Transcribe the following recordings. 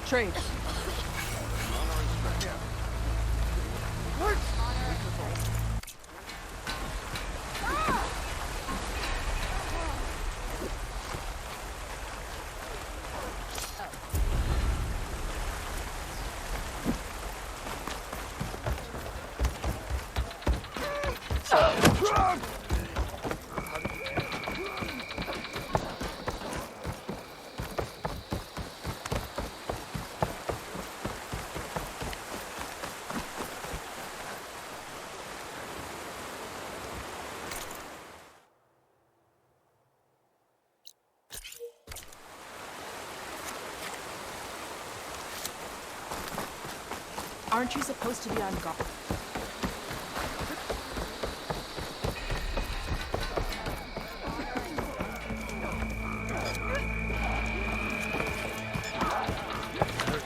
trades. Aren't you supposed to be on guard?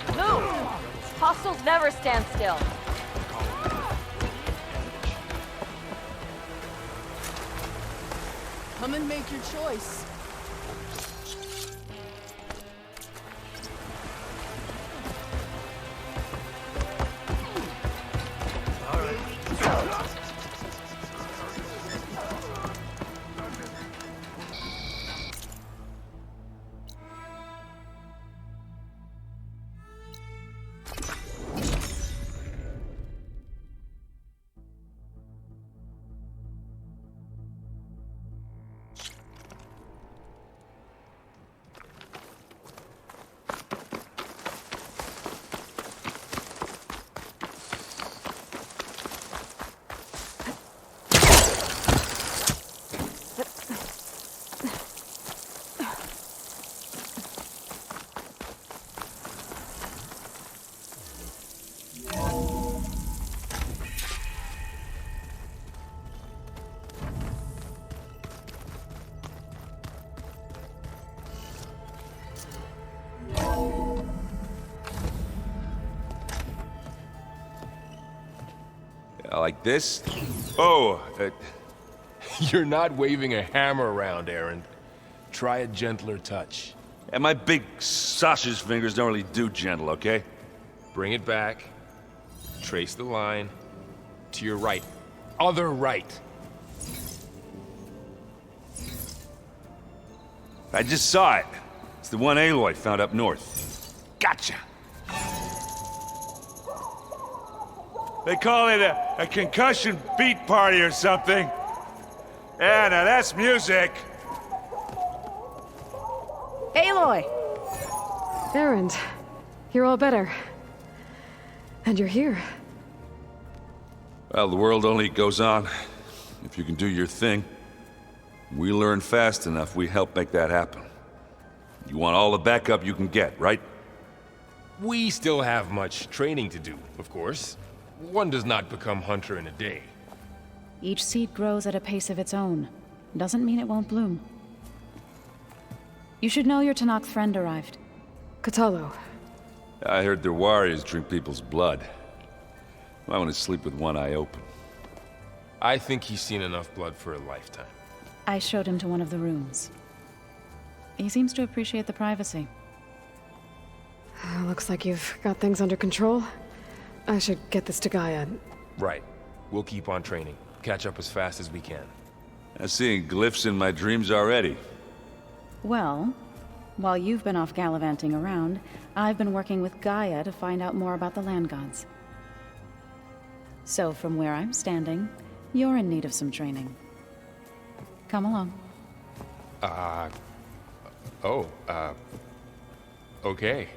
Move! Hostiles never stand still. Come and make your choice. Like this? Oh, You're not waving a hammer around, Aaron. Try a gentler touch. and my big sausage fingers don't really do gentle, okay? Bring it back. Trace the line. To your right. Other right. I just saw it. It's the one Aloy found up north. Gotcha! They call it a concussion beat party or something. Yeah, now that's music. Aloy! Erend, you're all better. And you're here. Well, the world only goes on if you can do your thing. We learn fast enough, we help make that happen. You want all the backup you can get, right? We still have much training to do, of course. One does not become hunter in a day. Each seed grows at a pace of its own. Doesn't mean it won't bloom. You should know your Tanakh friend arrived. Cradle. I heard their warriors drink people's blood. I want to sleep with one eye open. I think he's seen enough blood for a lifetime. I showed him to one of the rooms. He seems to appreciate the privacy. Looks like you've got things under control. I should get this to Gaia. Right. We'll keep on training. Catch up as fast as we can. I'm seeing glyphs in my dreams already. Well, while you've been off gallivanting around, I've been working with Gaia to find out more about the land gods. So from where I'm standing, you're in need of some training. Come along. Okay.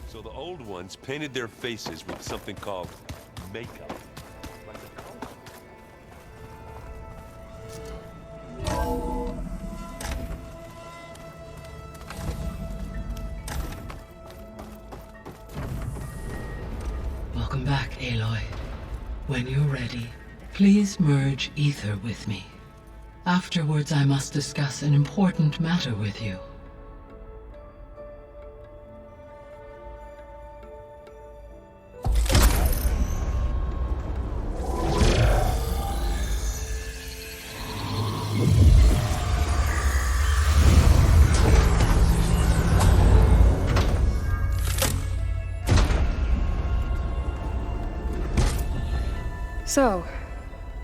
So the old ones painted their faces with something called makeup. Welcome back, Aloy. When you're ready, please merge ether with me. Afterwards, I must discuss an important matter with you. So,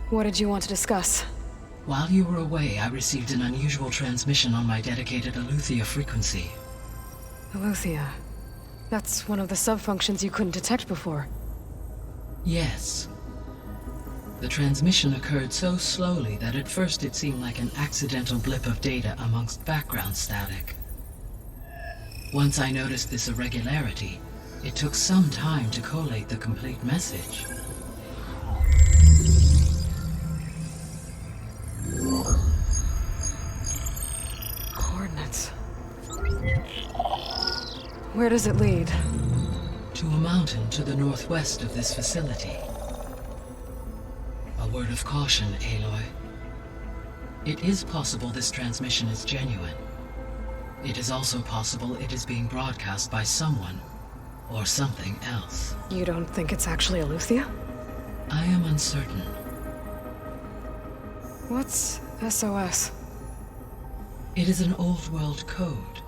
what did you want to discuss? While you were away, I received an unusual transmission on my dedicated Aletheia frequency. Aletheia. That's one of the sub-functions you couldn't detect before. Yes. The transmission occurred so slowly that at first it seemed like an accidental blip of data amongst background static. Once I noticed this irregularity, it took some time to collate the complete message. Coordinates. Where does it lead? To a mountain to the northwest of this facility. A word of caution, Aloy. It is possible this transmission is genuine. It is also possible it is being broadcast by someone or something else. You don't think it's actually Aletheia? I am uncertain. What's SOS? It is an old-world code.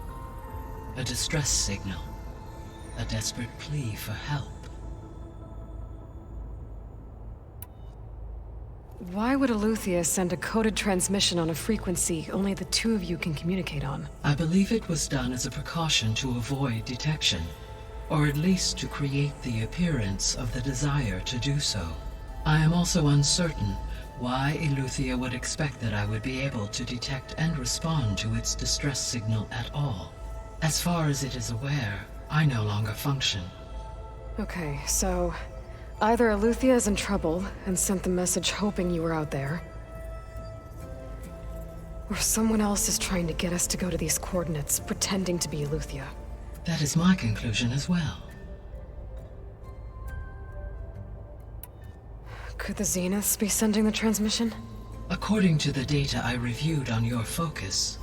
A distress signal. A desperate plea for help. Why would Aletheia send a coded transmission on a frequency only the two of you can communicate on? I believe it was done as a precaution to avoid detection, or at least to create the appearance of the desire to do so. I am also uncertain why Aletheia would expect that I would be able to detect and respond to its distress signal at all. As far as it is aware, I no longer function. Okay, so either Aletheia is in trouble and sent the message hoping you were out there, or someone else is trying to get us to go to these coordinates, pretending to be Aletheia. That is my conclusion as well. Could the Zeniths be sending the transmission? According to the data I reviewed on your focus,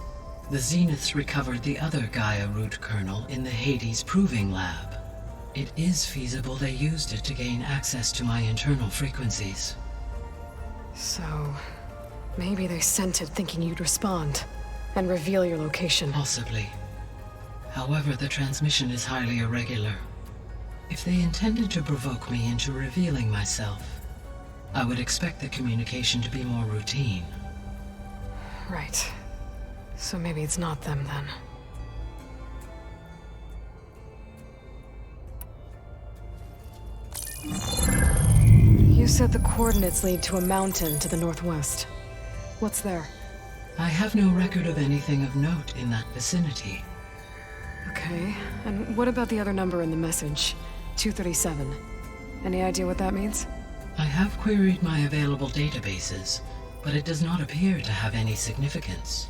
the Zeniths recovered the other Gaia root kernel in the Hades Proving Lab. It is feasible they used it to gain access to my internal frequencies. So, maybe they sent it thinking you'd respond and reveal your location. Possibly. However, the transmission is highly irregular. If they intended to provoke me into revealing myself, I would expect the communication to be more routine. Right. So maybe it's not them then. You said the coordinates lead to a mountain to the northwest. What's there? I have no record of anything of note in that vicinity. Okay, and what about the other number in the message? 237. Any idea what that means? I have queried my available databases, but it does not appear to have any significance.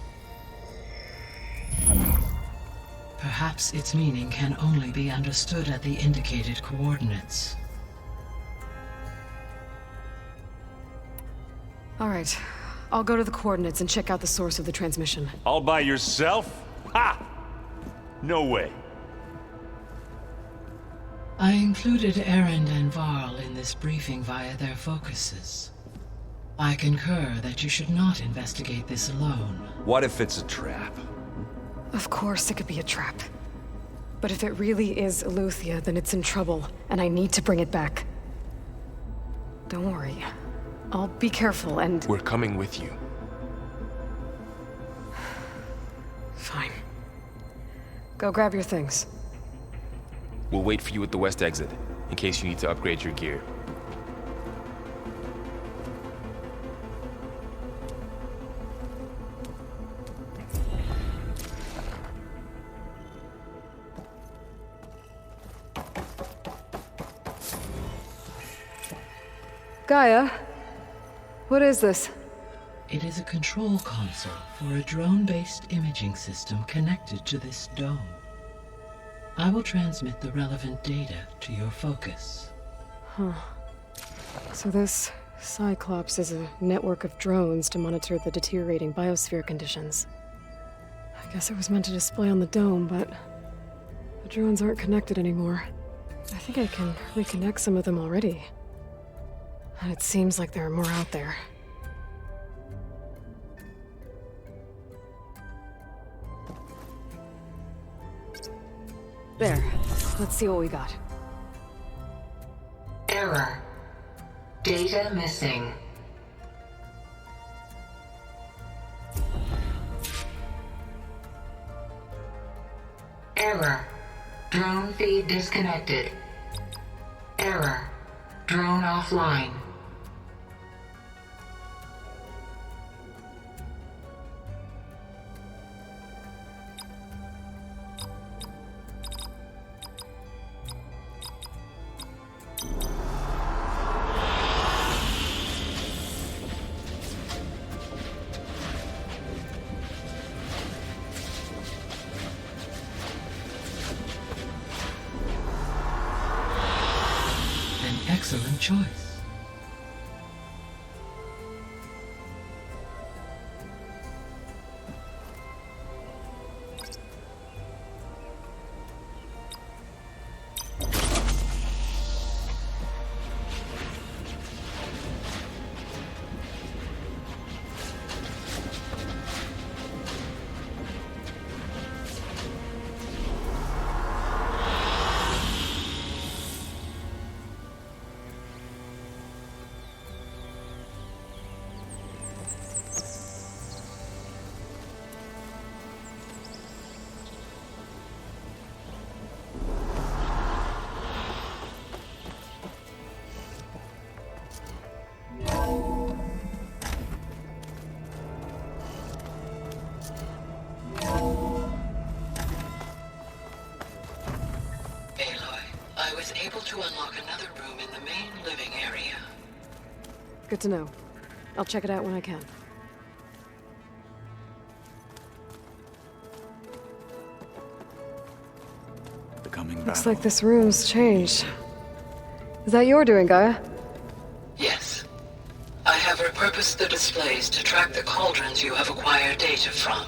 Perhaps its meaning can only be understood at the indicated coordinates. All right, I'll go to the coordinates and check out the source of the transmission. All by yourself? Ha! No way. I included Erend and Varl in this briefing via their focuses. I concur that you should not investigate this alone. What if it's a trap? Of course it could be a trap. But if it really is Aletheia, then it's in trouble, and I need to bring it back. Don't worry. I'll be careful and... We're coming with you. Fine. Go grab your things. We'll wait for you at the west exit, in case you need to upgrade your gear. Gaia, what is this? It is a control console for a drone-based imaging system connected to this dome. I will transmit the relevant data to your focus. Huh. So this Cyclops is a network of drones to monitor the deteriorating biosphere conditions. I guess it was meant to display on the dome, but the drones aren't connected anymore. I think I can reconnect some of them already. And it seems like there are more out there. There. Let's see what we got. Error. Data missing. Error. Drone feed disconnected. Error. Drone offline. Excellent choice. Aloy, I was able to unlock another room in the main living area. Good to know. I'll check it out when I can. Looks like this room's changed. Is that your doing, Gaia? Yes. I have repurposed the displays to track the cauldrons you have acquired data from.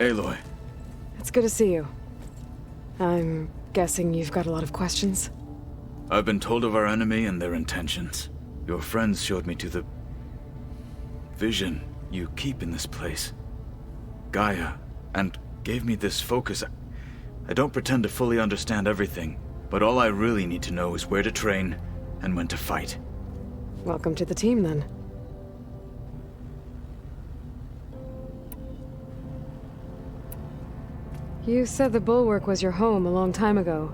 Aloy. It's good to see you. I'm guessing you've got a lot of questions? I've been told of our enemy and their intentions. Your friends showed me to the vision you keep in this place, Gaia, and gave me this focus. I don't pretend to fully understand everything, but all I really need to know is where to train and when to fight. Welcome to the team, then. You said the Bulwark was your home a long time ago.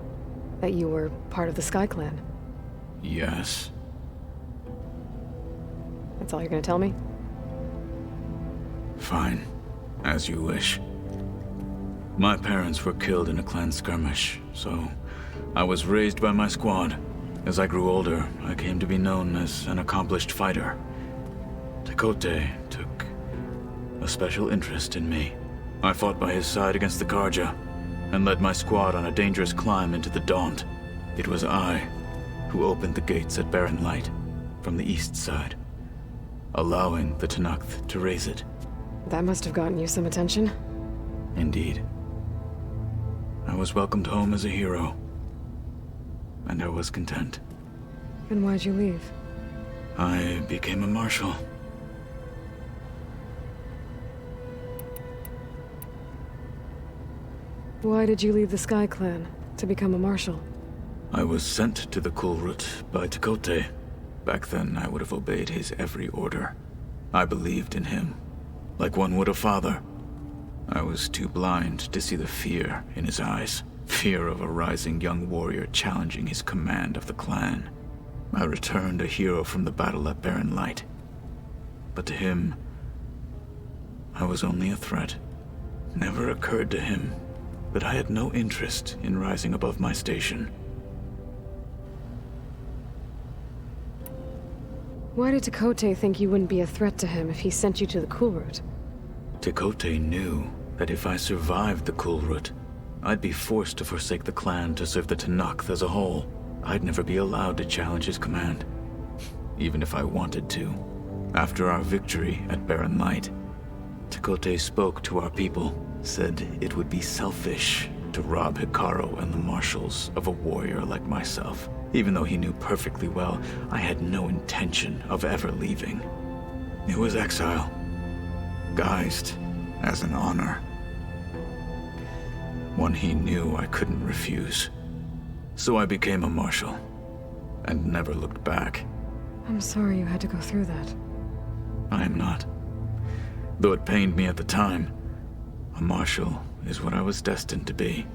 That you were part of the Sky Clan. Yes. That's all you're gonna tell me? Fine. As you wish. My parents were killed in a clan skirmish, so I was raised by my squad. As I grew older, I came to be known as an accomplished fighter. Tekote took a special interest in me. I fought by his side against the Karja, and led my squad on a dangerous climb into the Daunt. It was I who opened the gates at Barren Light, from the east side, allowing the Tenakth to raise it. That must have gotten you some attention. Indeed. I was welcomed home as a hero, and I was content. And why'd you leave? I became a marshal. Why did you leave the Sky Clan to become a marshal? I was sent to the Kulrut by Tekote. Back then, I would have obeyed his every order. I believed in him, like one would a father. I was too blind to see the fear in his eyes. Fear of a rising young warrior challenging his command of the clan. I returned a hero from the battle at Barren Light. But to him, I was only a threat. Never occurred to him that I had no interest in rising above my station. Why did Tekote think you wouldn't be a threat to him if he sent you to the Kulrut? Tekote knew that if I survived the Kulrut, I'd be forced to forsake the clan to serve the Tanakh as a whole. I'd never be allowed to challenge his command, even if I wanted to. After our victory at Barren Light, Tekote spoke to our people, said it would be selfish to rob Hikaru and the marshals of a warrior like myself, even though he knew perfectly well I had no intention of ever leaving. It was exile, guised as an honor. One he knew I couldn't refuse. So I became a marshal, and never looked back. I'm sorry you had to go through that. I am not. Though it pained me at the time, a marshal is what I was destined to be.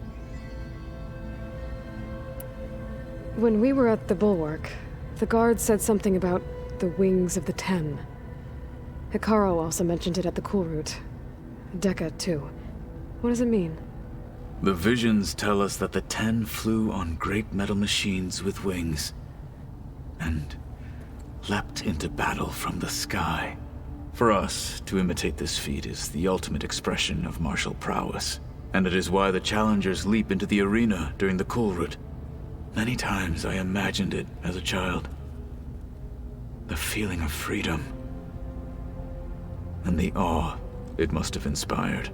When we were at the Bulwark, the guard said something about the Wings of the Ten. Hikaru also mentioned it at the Kulrut. Dekka, too. What does it mean? The visions tell us that the Ten flew on great metal machines with wings, and leapt into battle from the sky. For us, to imitate this feat is the ultimate expression of martial prowess, and it is why the challengers leap into the arena during the Kulrut. Many times I imagined it as a child. The feeling of freedom, and the awe it must have inspired.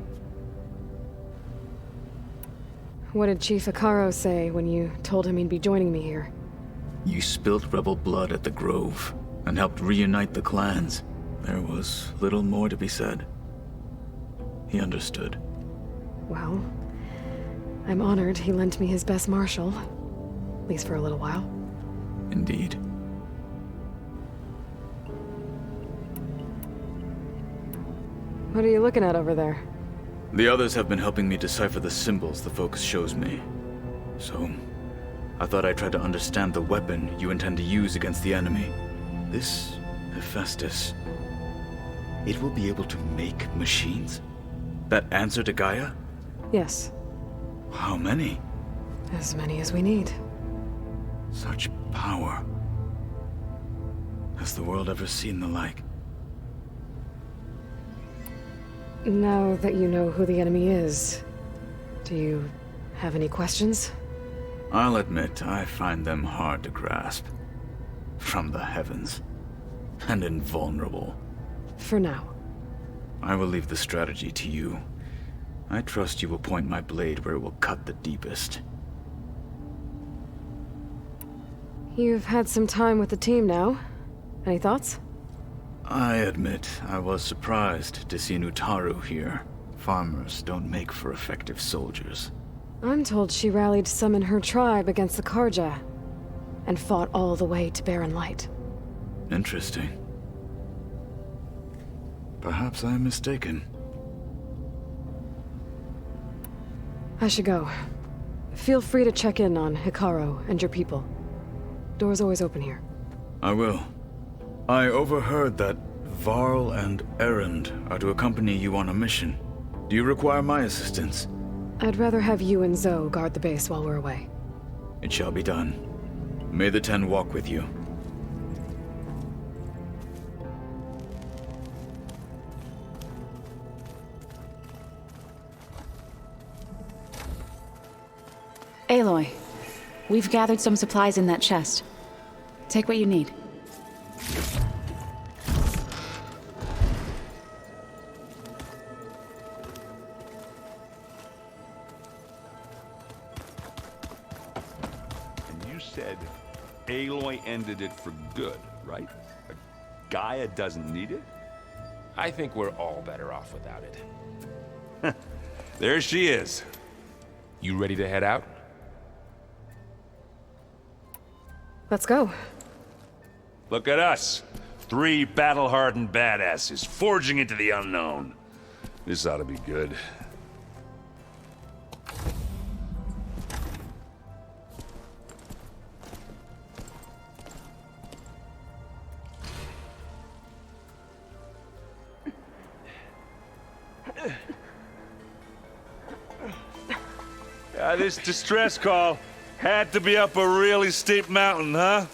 What did Chief Hikaru say when you told him he'd be joining me here? You spilt rebel blood at the Grove, and helped reunite the clans. There was little more to be said. He understood. Well, I'm honored he lent me his best marshal. At least for a little while. Indeed. What are you looking at over there? The others have been helping me decipher the symbols the Focus shows me. So, I thought I'd try to understand the weapon you intend to use against the enemy. This Hephaestus, it will be able to make machines? That answer to Gaia? Yes. How many? As many as we need. Such power. Has the world ever seen the like? Now that you know who the enemy is, do you have any questions? I'll admit, I find them hard to grasp. From the heavens. And invulnerable. For now. I will leave the strategy to you. I trust you will point my blade where it will cut the deepest. You've had some time with the team now. Any thoughts? I admit, I was surprised to see Nutaru here. Farmers don't make for effective soldiers. I'm told she rallied some in her tribe against the Karja, and fought all the way to Barren Light. Interesting. Perhaps I am mistaken. I should go. Feel free to check in on Hikaru and your people. Door's always open here. I will. I overheard that Varl and Erend are to accompany you on a mission. Do you require my assistance? I'd rather have you and Zoe guard the base while we're away. It shall be done. May the Ten walk with you. Aloy, we've gathered some supplies in that chest. Take what you need. And you said Aloy ended it for good, right? Gaia doesn't need it? I think we're all better off without it. There she is. You ready to head out? Let's go. Look at us. 3 battle-hardened badasses forging into the unknown. This ought to be good. This distress call had to be up a really steep mountain, huh?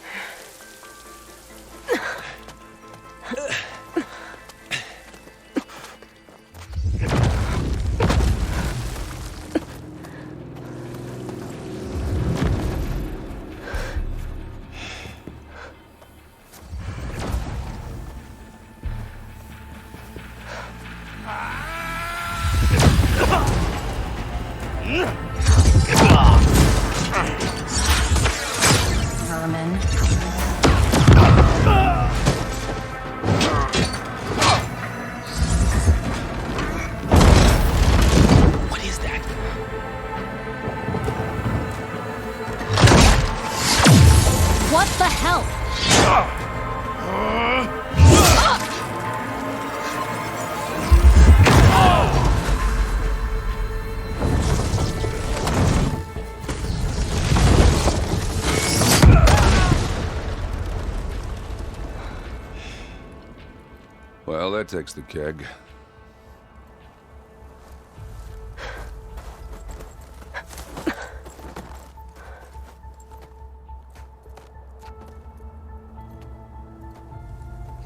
Well, that takes the keg.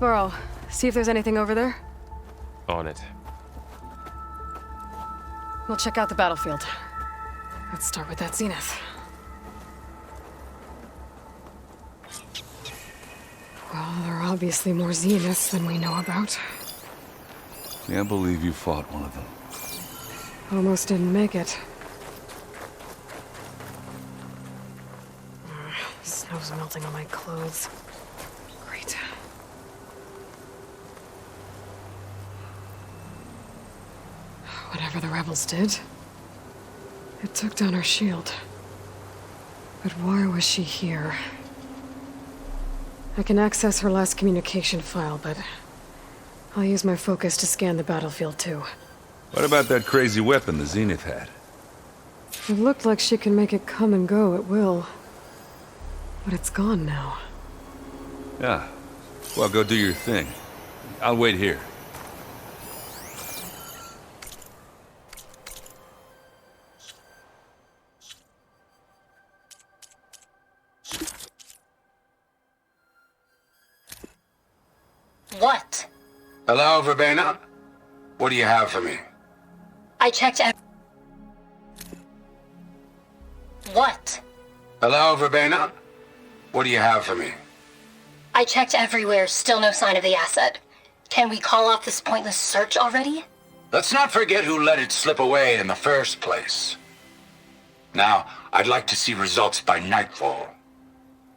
Burrow, see if there's anything over there. On it. We'll check out the battlefield. Let's start with that zenith. Well, there are obviously more zeniths than we know about. Can't believe you fought one of them. Almost didn't make it. Snow's melting on my clothes. Great. Whatever the rebels did, it took down her shield. But why was she here? I can access her last communication file, but I'll use my focus to scan the battlefield too. What about that crazy weapon the Zenith had? It looked like she can make it come and go at will. But it's gone now. Yeah. Well, go do your thing. I'll wait here. What? Hello, Verbena? What do you have for me? I checked What? Hello, Verbena? What do you have for me? I checked everywhere, still no sign of the asset. Can we call off this pointless search already? Let's not forget who let it slip away in the first place. Now, I'd like to see results by nightfall.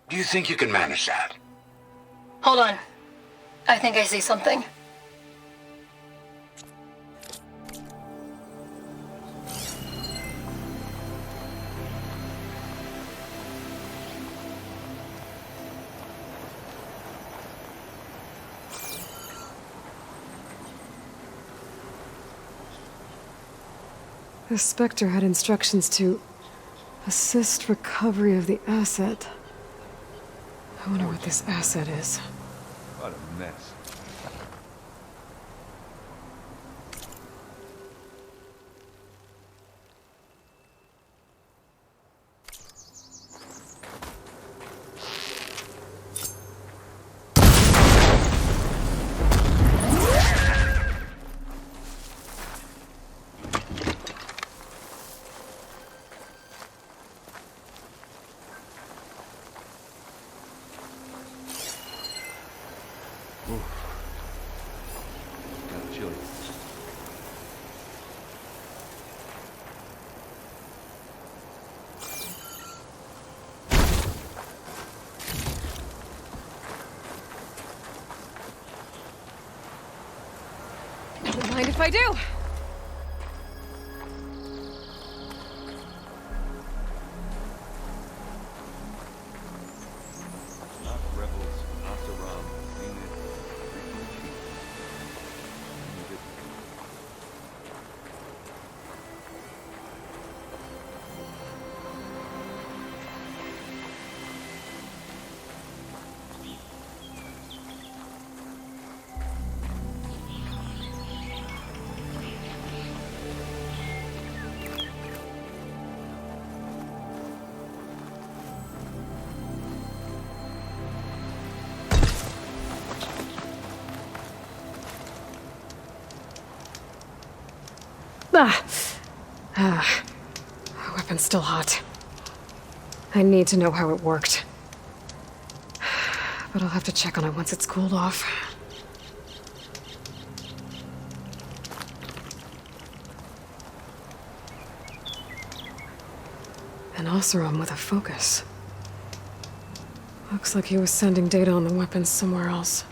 Do you think you can manage that? Hold on. I think I see something. The Spectre had instructions to assist recovery of the asset. I wonder what this asset is. What a mess. Don't mind if I do. The weapon's still hot. I need to know how it worked. But I'll have to check on it once it's cooled off. An Oseram with a focus. Looks like he was sending data on the weapons somewhere else.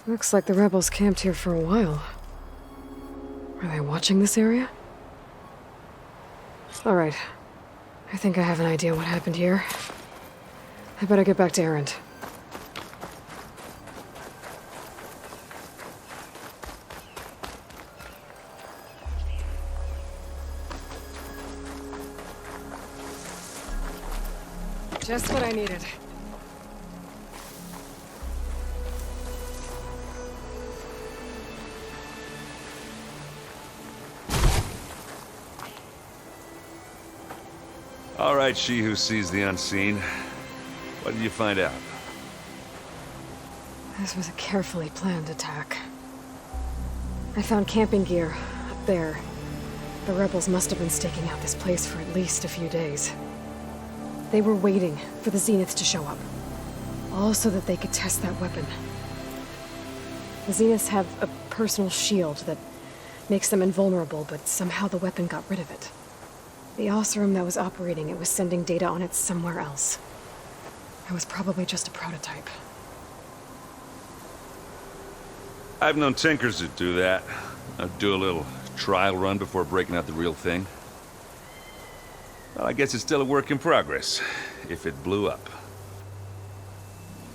Looks like the rebels camped here for a while. Are they watching this area? All right. I think I have an idea what happened here. I better get back to Erend. Just what I needed. All right, she who sees the unseen. What did you find out? This was a carefully planned attack. I found camping gear up there. The rebels must have been staking out this place for at least a few days. They were waiting for the Zeniths to show up. All so that they could test that weapon. The Zeniths have a personal shield that makes them invulnerable, but somehow the weapon got rid of it. The Oseram that was operating it was sending data on it somewhere else. It was probably just a prototype. I've known tinkers that do that. I'd do a little trial run before breaking out the real thing. Well, I guess it's still a work in progress, if it blew up.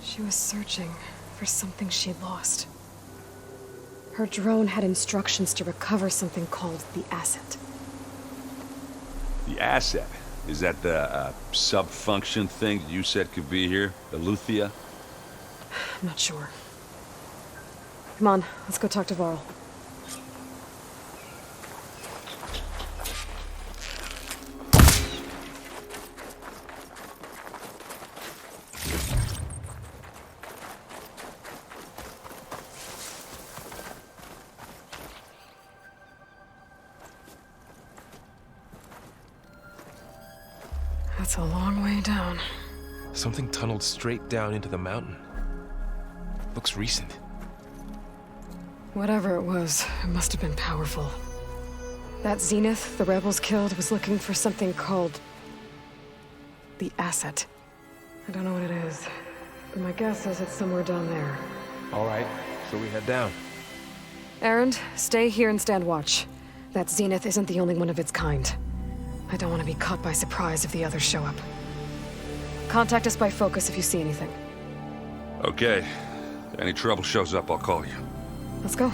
She was searching for something she'd lost. Her drone had instructions to recover something called the asset. The asset? Is that the sub-function thing you said could be here? The Luthia? I'm not sure. Come on, let's go talk to Varl. That's a long way down. Something tunneled straight down into the mountain. Looks recent. Whatever it was, it must have been powerful. That Zenith the rebels killed was looking for something called the asset. I don't know what it is, but my guess is it's somewhere down there. All right, so we head down. Erend, stay here and stand watch. That Zenith isn't the only one of its kind. I don't want to be caught by surprise if the others show up. Contact us by focus if you see anything. Okay. If any trouble shows up, I'll call you. Let's go.